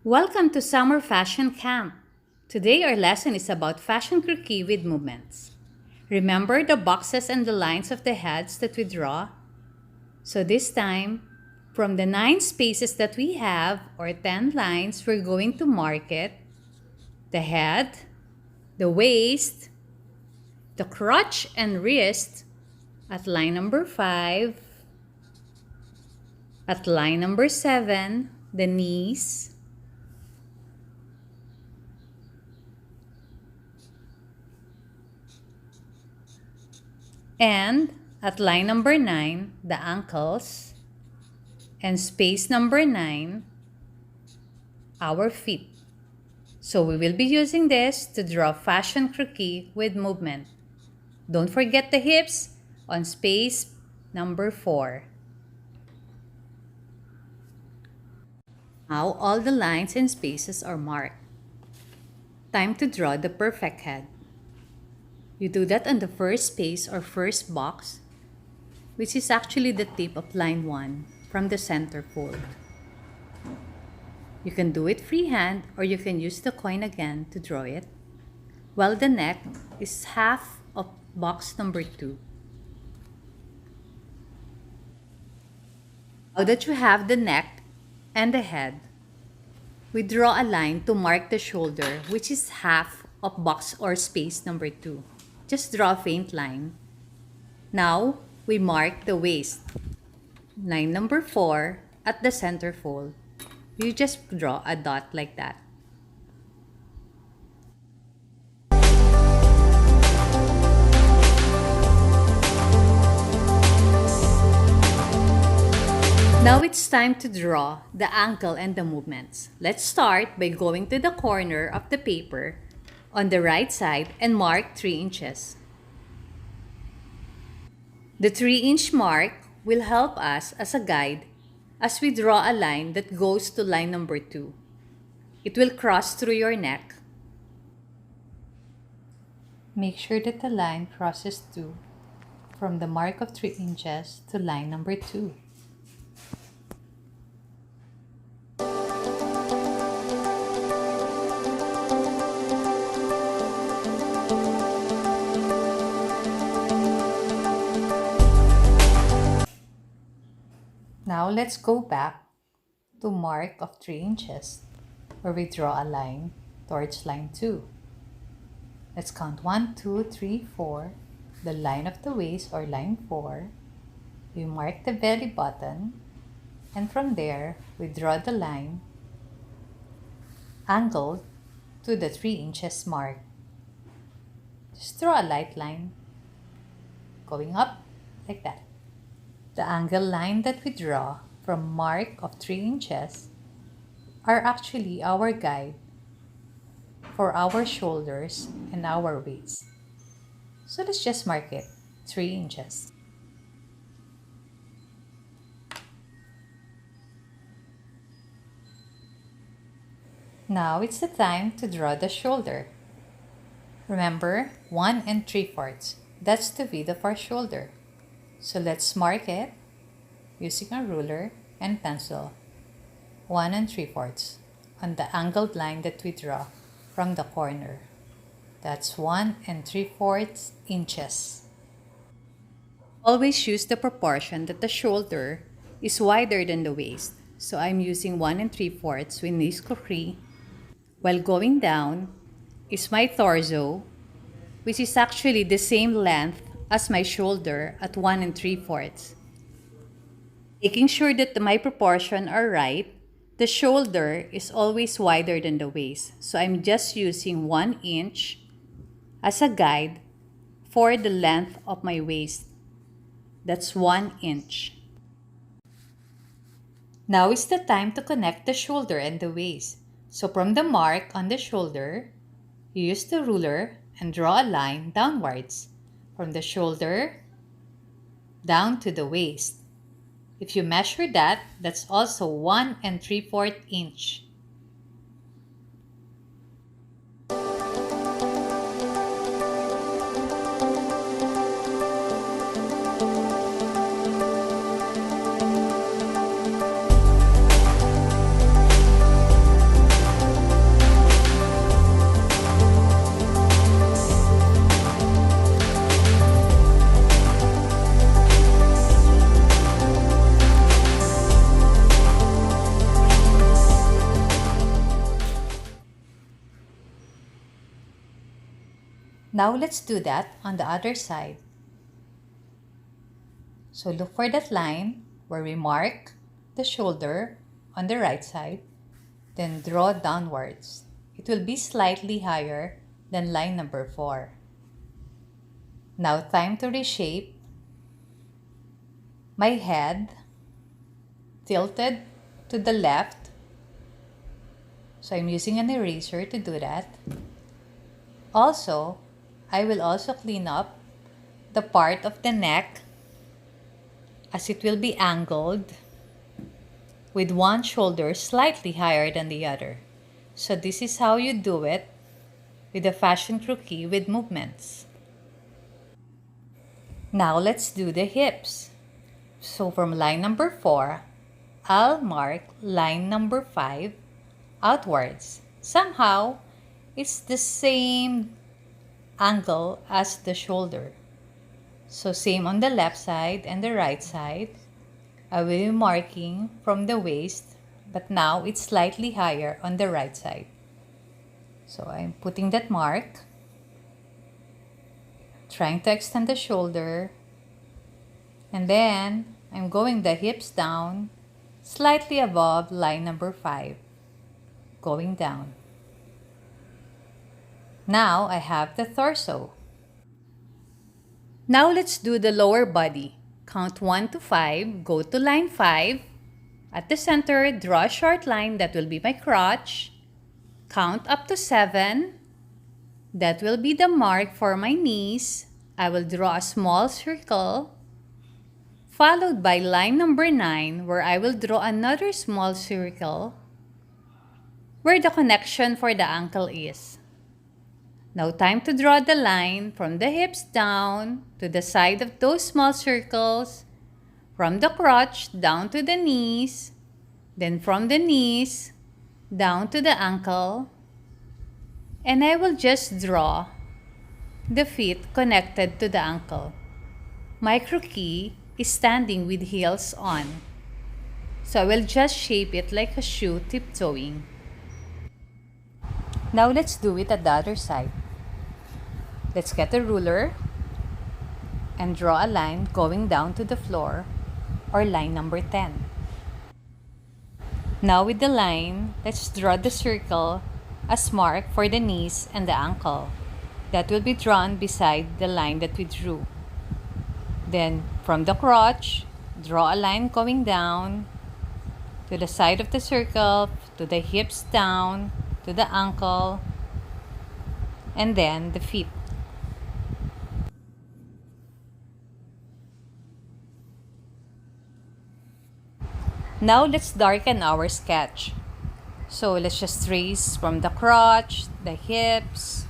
Welcome to Summer Fashion Camp. Today our lesson is about Fashion Croquis with movements. Remember the boxes and the lines of the heads that we draw? So this time, from the 9 spaces that we have, or 10 lines, we're going to mark it. The head, the waist, the crotch and wrist at line number 5, at line number 7, the knees, and at line number 9, the ankles, and space number 9, our feet. So we will be using this to draw Fashion Croquis with movement. Don't forget the hips on space number 4. Now all the lines and spaces are marked. Time to draw the perfect head. You do that on the first space or first box, which is actually the tip of line 1 from the center fold. You can do it freehand or you can use the coin again to draw it, while the neck is half of box number 2. Now that you have the neck and the head, we draw a line to mark the shoulder, which is half of box or space number 2. Just draw a faint line. Now, we mark the waist. Line number 4 at the center fold. You just draw a dot like that. Now it's time to draw the ankle and the movements. Let's start by going to the corner of the paper on the right side and mark 3 inches. The 3-inch mark will help us as a guide as we draw a line that goes to line number 2. It will cross through your neck. Make sure that the line crosses through from the mark of 3 inches to line number 2. Now let's go back to mark of 3 inches where we draw a line towards line 2. Let's count 1, 2, 3, 4, the line of the waist or line 4. We mark the belly button and from there we draw the line angled to the 3 inches mark. Just draw a light line going up like that. The angle line that we draw from mark of 3 inches are actually our guide for our shoulders and our waist. So let's just mark it 3 inches. Now it's the time to draw the shoulder. Remember, 1 3/4. That's the width of our shoulder. So let's mark it using a ruler and pencil. 1 3/4 on the angled line that we draw from the corner. That's 1 3/4 inches. Always use the proportion that the shoulder is wider than the waist. So I'm using 1 3/4 with this croquis. While going down is my torso, which is actually the same length as my shoulder at 1 3/4. Making sure that my proportions are right, the shoulder is always wider than the waist. So I'm just using 1 inch as a guide for the length of my waist. That's 1 inch. Now is the time to connect the shoulder and the waist. So from the mark on the shoulder, you use the ruler and draw a line downwards from the shoulder down to the waist. If you measure that, that's also 1 3/4 inch. Now let's do that on the other side. So look for that line where we mark the shoulder on the right side, then draw downwards. It will be slightly higher than line number 4. Now time to reshape my head tilted to the left. So I'm using an eraser to do that. Also, I will also clean up the part of the neck as it will be angled with one shoulder slightly higher than the other. So this is how you do it with a fashion croquis with movements. Now let's do the hips. So from line number 4, I'll mark line number 5 outwards. Somehow, it's the same angle as the shoulder. So same on the left side and the right side. I will be marking from the waist, but now it's slightly higher on the right side. So I'm putting that mark, trying to extend the shoulder, and then I'm going the hips down, slightly above line number 5, going down. Now I have the torso. Now let's do the lower body. Count 1 to 5, go to line 5. At the center, draw a short line that will be my crotch. Count up to 7. That will be the mark for my knees. I will draw a small circle, followed by line number 9, where I will draw another small circle where the connection for the ankle is. Now time to draw the line from the hips down to the side of those small circles, from the crotch down to the knees, then from the knees down to the ankle, and I will just draw the feet connected to the ankle. My croquis is standing with heels on, so I will just shape it like a shoe tiptoeing. Now let's do it at the other side. Let's get a ruler and draw a line going down to the floor, or line number 10. Now with the line, let's draw the circle as mark for the knees and the ankle. That will be drawn beside the line that we drew. Then from the crotch, draw a line going down to the side of the circle, to the hips down, to the ankle, and then the feet. Now let's darken our sketch. So let's just trace from the crotch, the hips,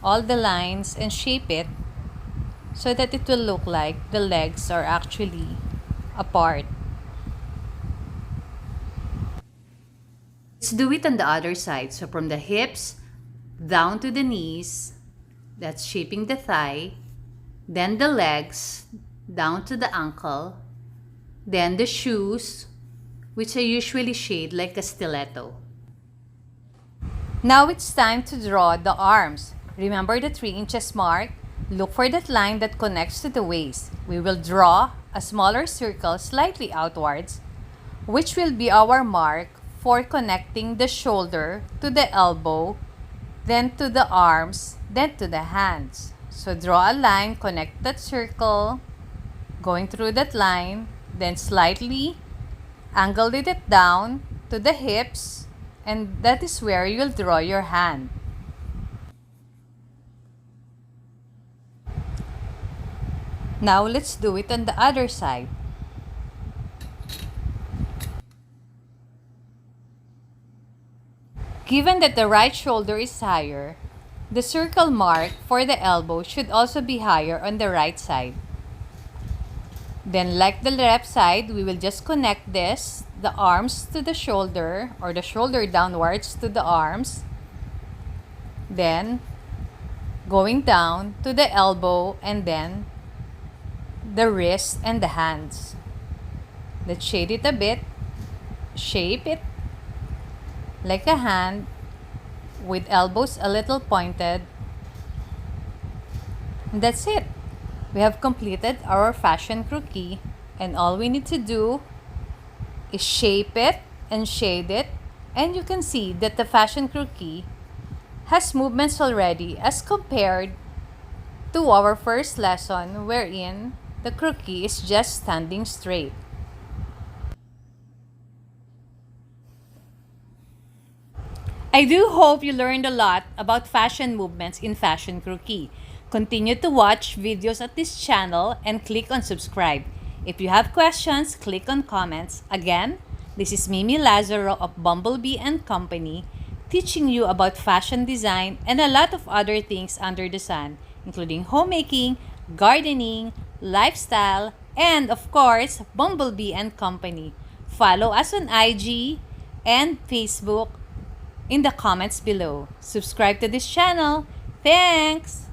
all the lines, and shape it so that it will look like the legs are actually apart. Let's do it on the other side. So from the hips down to the knees, that's shaping the thigh, then the legs down to the ankle, then the shoes, which I usually shade like a stiletto. Now it's time to draw the arms. Remember the 3 inches mark? Look for that line that connects to the waist. We will draw a smaller circle slightly outwards, which will be our mark for connecting the shoulder to the elbow, then to the arms, then to the hands. So draw a line, connect that circle, going through that line, then slightly angle it down to the hips, and that is where you'll draw your hand. Now let's do it on the other side. Given that the right shoulder is higher, the circle mark for the elbow should also be higher on the right side. Then like the left side, we will just connect this, the arms to the shoulder, or the shoulder downwards to the arms. Then going down to the elbow, and then the wrist and the hands. Let's shade it a bit, shape it like a hand with elbows a little pointed, And that's it. We have completed our fashion croquis, and all we need to do is shape it and shade it, and you can see that the fashion croquis has movements already as compared to our first lesson wherein the croquis is just standing straight. I do hope you learned a lot about fashion movements in Fashion Croquis. Continue to watch videos at this channel and click on subscribe. If you have questions, click on comments. Again, this is Mimi Lazaro of Bumblebee and Company, teaching you about fashion design and a lot of other things under the sun, including homemaking, gardening, lifestyle, and of course, Bumblebee and Company. Follow us on IG and Facebook in the comments below. Subscribe to this channel. Thanks!